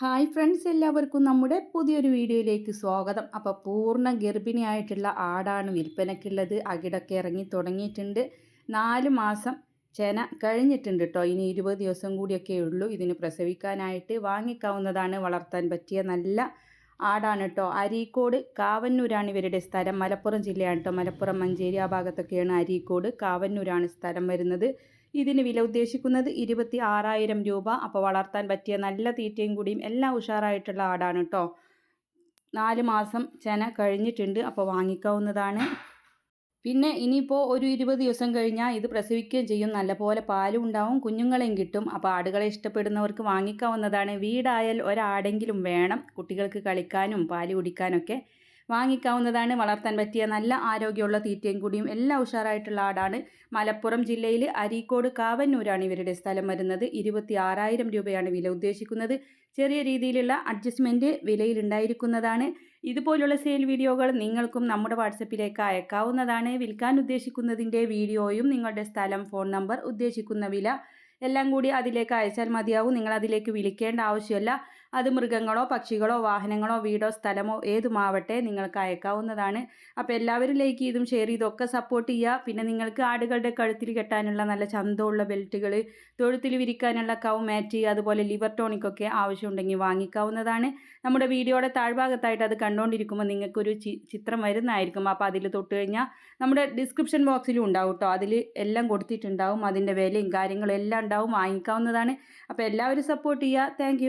Hi friends, എല്ലാവർക്കും നമ്മുടെ പുതിയൊരു വീഡിയോയിലേക്ക് സ്വാഗതം. അപ്പോൾ പൂർണ്ണ ഗർഭിണിയായിട്ടുള്ള ആടാണ് വിൽപ്പനയ്ക്കുള്ളത്. അകിടൊക്കെ ഇറങ്ങി തുടങ്ങിയിട്ടുണ്ട്. 4 മാസം ചെന കഴിഞ്ഞിട്ടുണ്ട് കേട്ടോ. ഇനി 20 ദിവസം കൂടിയൊക്കെ ഉള്ളൂ ഇതിന് പ്രസവിക്കാനായിട്ട്. വാങ്ങിക്കാവുന്നതാണ്. വളർത്താൻ പറ്റിയ നല്ല ആടാണ് കേട്ടോ. അരീക്കോട് കാവന്നൂരാണ് ഇവരുടെ സ്ഥലം. മലപ്പുറം ജില്ലയാണ് കേട്ടോ. മലപ്പുറം മഞ്ചേരി ആ ഭാഗത്തൊക്കെയാണ് അരീക്കോട്. കാവന്നൂരാണ് സ്ഥലം വരുന്നത്. ഇതിന് വില ഉദ്ദേശിക്കുന്നത് 26,000 രൂപ. അപ്പോൾ വളർത്താൻ പറ്റിയ നല്ല തീറ്റയും കൂടിയും എല്ലാം ഉഷാറായിട്ടുള്ള ആടാണ് കേട്ടോ. 4 മാസം ചെന കഴിഞ്ഞിട്ടുണ്ട്. അപ്പോൾ വാങ്ങിക്കാവുന്നതാണ്. പിന്നെ ഇനിയിപ്പോൾ ഒരു 20 ദിവസം കഴിഞ്ഞാൽ ഇത് പ്രസവിക്കുകയും ചെയ്യും. നല്ലപോലെ പാലും ഉണ്ടാവും, കുഞ്ഞുങ്ങളെയും കിട്ടും. അപ്പോൾ ആടുകളെ ഇഷ്ടപ്പെടുന്നവർക്ക് വാങ്ങിക്കാവുന്നതാണ്. വീടായാൽ ഒരാടെങ്കിലും വേണം, കുട്ടികൾക്ക് കളിക്കാനും പാല് കുടിക്കാനൊക്കെ വാങ്ങിക്കാവുന്നതാണ്. വളർത്താൻ പറ്റിയ നല്ല ആരോഗ്യമുള്ള തീറ്റയും കൂടിയും എല്ലാം ഉഷാറായിട്ടുള്ള ആടാണ്. മലപ്പുറം ജില്ലയിൽ അരീക്കോട് കാവന്നൂരാണ് ഇവരുടെ സ്ഥലം വരുന്നത്. 26,000 രൂപയാണ് വില ഉദ്ദേശിക്കുന്നത്. ചെറിയ രീതിയിലുള്ള അഡ്ജസ്റ്റ്മെൻറ്റ് വിലയിലുണ്ടായിരിക്കുന്നതാണ്. ഇതുപോലുള്ള സെയിൽ വീഡിയോകൾ നിങ്ങൾക്കും നമ്മുടെ വാട്സപ്പിലേക്ക് അയക്കാവുന്നതാണ്. വിൽക്കാൻ ഉദ്ദേശിക്കുന്നതിൻ്റെ വീഡിയോയും നിങ്ങളുടെ സ്ഥലം, ഫോൺ നമ്പർ, ഉദ്ദേശിക്കുന്ന വില എല്ലാം കൂടി അതിലേക്ക് അയച്ചാൽ മതിയാവും. നിങ്ങൾ അതിലേക്ക് വിളിക്കേണ്ട ആവശ്യമില്ല. അത് മൃഗങ്ങളോ പക്ഷികളോ വാഹനങ്ങളോ വീടോ സ്ഥലമോ ഏതുമാവട്ടെ നിങ്ങൾക്ക് അയക്കാവുന്നതാണ്. അപ്പോൾ എല്ലാവരും ലൈക്ക് ചെയ്തും ഷെയർ ചെയ്തും ഒക്കെ സപ്പോർട്ട് ചെയ്യുക. പിന്നെ നിങ്ങൾക്ക് ആടുകളുടെ കഴുത്തിൽ കെട്ടാനുള്ള നല്ല ചന്തമുള്ള ബെൽറ്റുകൾ, തൊഴുത്തിൽ വിരിക്കാനുള്ള കൗ മാറ്റ്, അതുപോലെ ലിവർ ടോണിക്കൊക്കെ ആവശ്യമുണ്ടെങ്കിൽ വാങ്ങിക്കാവുന്നതാണ്. നമ്മുടെ വീഡിയോയുടെ താഴ്ഭാഗത്തായിട്ട് അത് കണ്ടുകൊണ്ടിരിക്കുമ്പോൾ നിങ്ങൾക്കൊരു ചിത്രം വരുന്നതായിരിക്കും. അപ്പോൾ അതിൽ തൊട്ട് കഴിഞ്ഞാൽ നമ്മുടെ ഡിസ്ക്രിപ്ഷൻ ബോക്സിലും ഉണ്ടാവും കേട്ടോ. അതിൽ എല്ലാം കൊടുത്തിട്ടുണ്ടാവും. അതിൻ്റെ വിലയും കാര്യങ്ങളും എല്ലാം ഉണ്ടാവും. വാങ്ങിക്കാവുന്നതാണ്. അപ്പോൾ എല്ലാവരും സപ്പോർട്ട് ചെയ്യുക. താങ്ക്